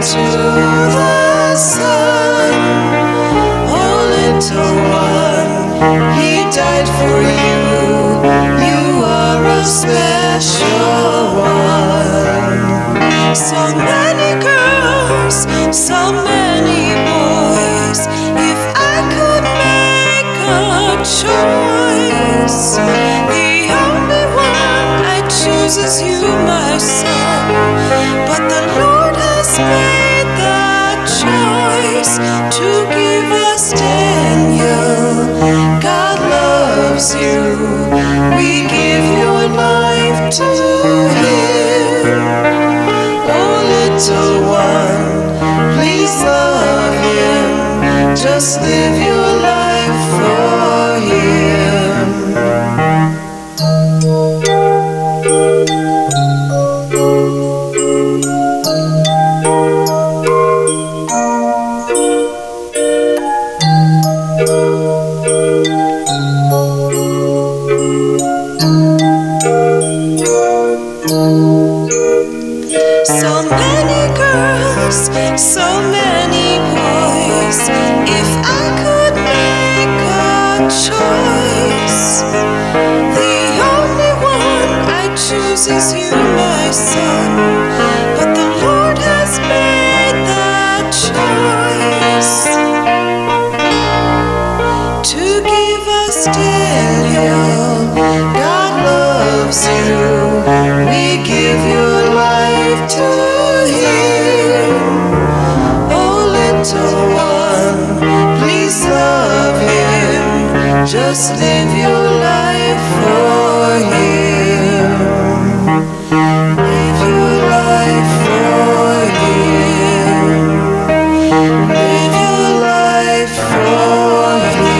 to the Son. Oh, little one, He died for you. You are a special one. So many girls, so many boys. If I could make a choice, the only one I choose is you, my son. But the Lord has made the choice to give us Daniel. God loves you. We give your life to Him. Oh, little one, please love Him. Just live your life for Him. So many girls, so many boys. If I could make a choice, the only one I choose is you, my son. But the Lord has made the choice to give us Daniel. God loves you. We give your life to Him. Oh, little one, please love Him. Just live your life for Him. Live your life for Him. Live your life for Him.